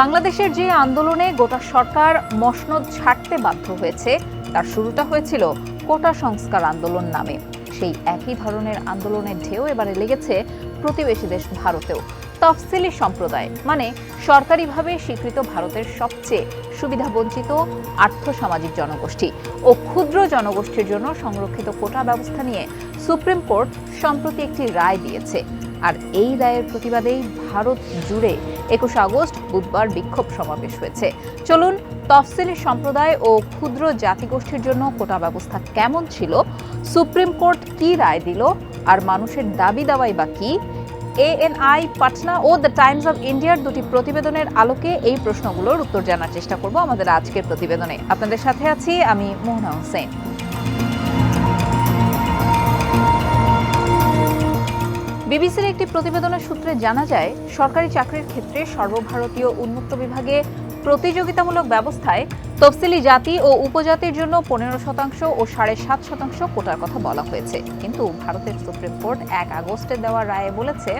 বাংলাদেশের যে আন্দোলনে গোটা সরকার মসনদ ছাড়তে বাধ্য হয়েছে তার শুরুটা হয়েছিল কোটা সংস্কার আন্দোলন নামে। সেই একই ধরনের আন্দোলনের ঢেউ এবারে লেগেছে প্রতিবেশী দেশ ভারতেও। তফসিলি সম্প্রদায় মানে সরকারিভাবে স্বীকৃত ভারতের সবচেয়ে সুবিধাবঞ্চিত আর্থসামাজিক জনগোষ্ঠী ও ক্ষুদ্র জনগোষ্ঠীর জন্য সংরক্ষিত কোটা ব্যবস্থা নিয়ে সুপ্রিম কোর্ট সম্প্রতি একটি রায় দিয়েছে। আর এই রায়ের প্রতিবাদেই ভারত জুড়ে ২১ আগস্ট বুধবার বিক্ষোভ সমাবেশ হয়েছে। চলুন তফসিলি সম্প্রদায় ও ক্ষুদ্র জাতিগোষ্ঠীর জন্য কোটা ব্যবস্থা কেমন ছিল, সুপ্রিম কোর্ট কি রায় দিল, আর মানুষের দাবি দাওয়াই বা কি, ANI পাটনা ও দ্য টাইমস অব ইন্ডিয়ার দুটি প্রতিবেদনের আলোকে এই প্রশ্নগুলোর উত্তর জানার চেষ্টা করব আমাদের আজকের প্রতিবেদনে। আপনাদের সাথে আছি আমি মোহনা হোসেন। বিবিসির একটি প্রতিবেদনের সূত্রে জানা যায়, সরকারি চাকরির ক্ষেত্রে সর্বভারতীয় উন্মুক্ত বিভাগে প্রতিযোগিতামূলক ব্যবস্থায় তফসিলি জাতি ও উপজাতির জন্য ১৫% ও ৭.৫% কোটার কথা বলা হয়েছে। কিন্তু ভারতের সুপ্রিম কোর্ট ১ আগস্টে দেওয়া রায়ে বলেছে,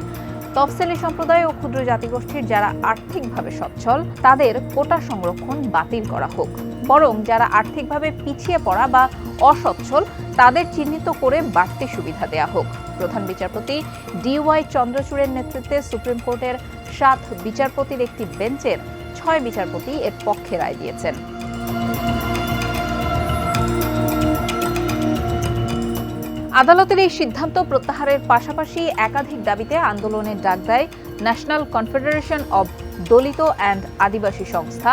তফসিলি সম্প্রদায় ও ক্ষুদ্র জাতিগোষ্ঠীর যারা আর্থিকভাবে সচ্ছল তাদের কোটা সংরক্ষণ বাতিল করা হোক, বরং যারা আর্থিকভাবে পিছিয়ে পড়া বা অসচ্ছল তাদের চিহ্নিত করে বাড়তি সুবিধা দেয়া হোক। প্রধান বিচারপতি DY চন্দ্রচূড়ের নেতৃত্বে সুপ্রিম কোর্টের ৭ বিচারপতির একটি বেঞ্চের ৬ বিচারপতি এর পক্ষে রায় দিয়েছেন। আদালতের এই সিদ্ধান্ত প্রত্যাহারের পাশাপাশি একাধিক দাবিতে আন্দোলনের ডাক দেয় national confederation of Dalit and Adivasi সংস্থা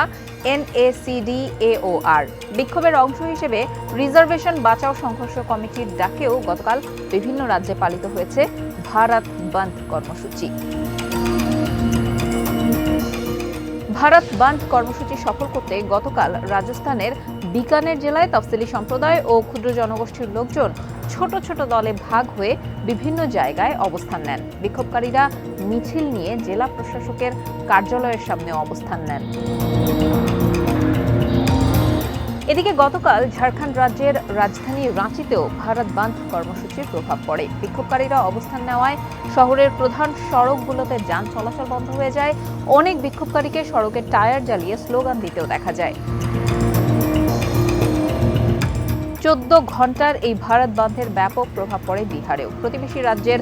NACDAOR। বিক্ষোভের অংশ হিসেবে রিজার্ভেশন বাঁচাও সংঘর্ষ কমিটির ডাকেও গতকাল বিভিন্ন রাজ্যে পালিত হয়েছে ভারত বন্ধ কর্মসূচি। ভারত বন্ধ কর্মসূচি সফল করতে গতকাল রাজস্থানের বিকানের জেলায় তফসিলি সম্প্রদায় ও ক্ষুদ্র জনগোষ্ঠীর লোকজন ছোট ছোট দলে ভাগ হয়ে বিভিন্ন জায়গায় অবস্থান নেন। বিক্ষোভকারীরা মিছিল নিয়ে জেলা প্রশাসকের কার্যালয়ের সামনে অবস্থান নেন। এদিকে গতকাল ঝাড়খণ্ড রাজ্যের রাজধানী রাঁচিতেও ভারত বন্ধ কর্মসূচির প্রভাব পড়ে। বিক্ষোভকারীরা অবস্থান নেওয়ায় শহরের প্রধান সড়কগুলোতে যান চলাচল বন্ধ হয়ে যায়। অনেক বিক্ষোভকারীকে সড়কের টায়ার জ্বালিয়ে স্লোগান দিতেও দেখা যায়। ১৪ ঘন্টার এই ভারত বন্ধের ব্যাপক প্রভাব পড়ে বিহারেও। প্রতিবেশী রাজ্যের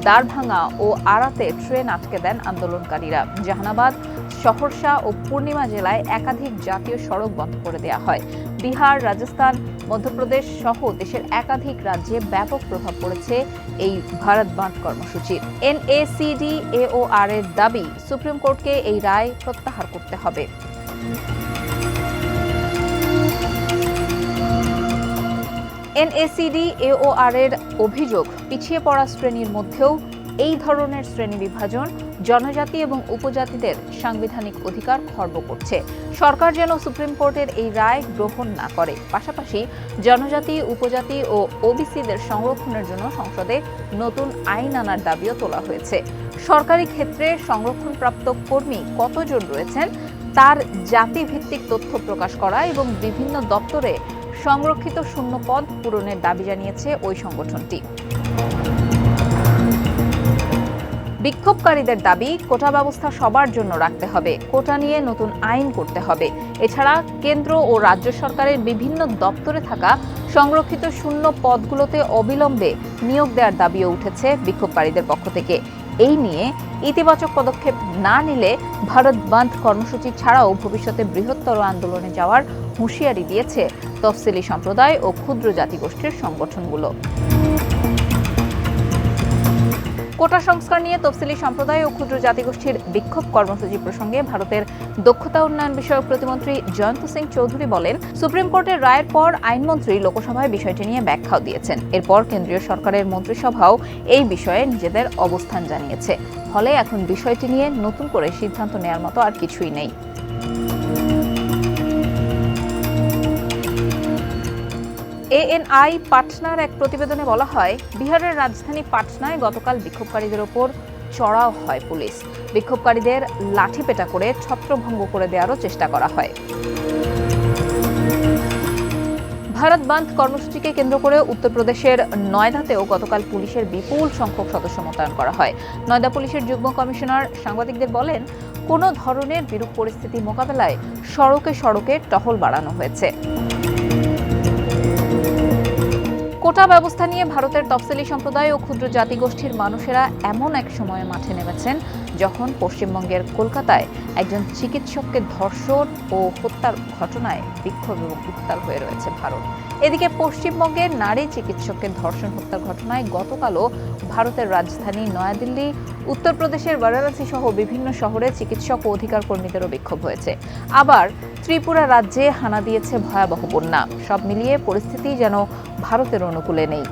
দারভাঙ্গা ও আরাতে ট্রেন আটকে দেন আন্দোলনকারীরা। জাহানাবাদ, সহরসা ও পূর্ণিমা জেলায় একাধিক জাতীয় সড়ক বন্ধ করে দেওয়া হয়। বিহার, রাজস্থান, মধ্যপ্রদেশ সহ দেশের একাধিক রাজ্যে ব্যাপক প্রভাব পড়েছে এই ভারত বন্ধ কর্মসূচির। NACDAOR এর দাবি, সুপ্রিম কোর্টকে এই রায় প্রত্যাহার করতে হবে। NACDAOR এর অভিযোগ, পিছিয়ে পড়া শ্রেণীর মধ্যেও এই ধরনের শ্রেণী বিভাজন জনজাতি এবং উপজাতিদের সাংবিধানিক অধিকার খর্ব করছে। সরকার যেন সুপ্রিম কোর্টের এই রায় গ্রহণ না করে। পাশাপাশি জনজাতি, উপজাতি ও ওবিসিদের সংরক্ষণের জন্য সংসদে নতুন আইন আনার দাবিও তোলা হয়েছে। সরকারি ক্ষেত্রে সংরক্ষণপ্রাপ্ত কর্মী কতজন রয়েছেন তার জাতিভিত্তিক তথ্য প্রকাশ করা এবং বিভিন্ন দপ্তরে সংরক্ষিত শূন্য পদ পূরণের দাবি জানিয়েছে ওই সংগঠনটি। বিক্ষোভকারীদের দাবি, কোটা ব্যবস্থা সবার জন্য রাখতে হবে, কোটা নিয়ে নতুন আইন করতে হবে। এছাড়া কেন্দ্র ও রাজ্য সরকারের বিভিন্ন দপ্তরে থাকা সংরক্ষিত শূন্য পদগুলোতে অবিলম্বে নিয়োগ দেওয়ার দাবিও উঠেছে বিক্ষোভকারীদের পক্ষ থেকে। এই নিয়ে ইতিবাচক পদক্ষেপ না নিলে ভারত বন্ধ কর্মসূচি ছাড়াও ভবিষ্যতে বৃহত্তর আন্দোলনে যাওয়ার হুঁশিয়ারি দিয়েছে তফসিলি সম্প্রদায় ও ক্ষুদ্র জাতিগোষ্ঠীর সংগঠনগুলো। কোটা সংস্কার নিয়ে তফসিলি সম্প্রদায় ও ক্ষুদ্র জাতিগোষ্ঠীর বিক্ষোভ কর্মসূচি প্রসঙ্গে ভারতের দক্ষতা উন্নয়ন বিষয়ক প্রতিমন্ত্রী জয়ন্ত সিং চৌধুরী বলেন, সুপ্রিম কোর্টের রায়ের পর আইনমন্ত্রী লোকসভায় বিষয়টি নিয়ে ব্যাখ্যাও দিয়েছেন। এরপর কেন্দ্রীয় সরকারের মন্ত্রিসভাও এই বিষয়ে নিজেদের অবস্থান জানিয়েছে। ফলে এখন বিষয়টি নিয়ে নতুন করে সিদ্ধান্ত নেওয়ার মতো আর কিছুই নেই। ANI পাটনার এক প্রতিবেদনে বলা হয়, বিহারের রাজধানী পাটনায় গতকাল বিক্ষোভকারীদের ওপর চড়াও হয় পুলিশ। বিক্ষোভকারীদের লাঠিপেটা করে ছত্রভঙ্গ করে দেওয়ারও চেষ্টা করা হয়। ভারত বাঁধ কর্মসূচিকে কেন্দ্র করে উত্তরপ্রদেশের নয়দাতেও গতকাল পুলিশের বিপুল সংখ্যক সদস্য মোতায়েন করা হয়। নয়দা পুলিশের যুগ্ম কমিশনার সাংবাদিকদের বলেন, কোনো ধরনের বিরূপ পরিস্থিতি মোকাবেলায় সড়কে সড়কে টহল বাড়ানো হয়েছে। কোটা ব্যবস্থা নিয়ে ভারতের তফসিলি সম্প্রদায় ও ক্ষুদ্র জাতিগোষ্ঠীর মানুষেরা এমন এক সময়ে মাঠে নেমেছেন যখন পশ্চিমবঙ্গের কলকাতায় একজন চিকিৎসককে ধর্ষণ ও হত্যার ঘটনায় বিক্ষোভ এবং উত্তাল হয়ে রয়েছে ভারত। এদিকে পশ্চিমবঙ্গের নারী চিকিৎসককে ধর্ষণ হত্যার ঘটনায় গতকালও ভারতের রাজধানী নয়াদিল্লি, উত্তরপ্রদেশের বারাণসী সহ বিভিন্ন শহরে চিকিৎসক ও অধিকার কর্মীদেরও বিক্ষোভ হয়েছে। আবার ত্রিপুরা রাজ্যে হানা দিয়েছে ভয়াবহ বন্যা। সব মিলিয়ে পরিস্থিতি যেন ভারতের অনুকূলে নেই।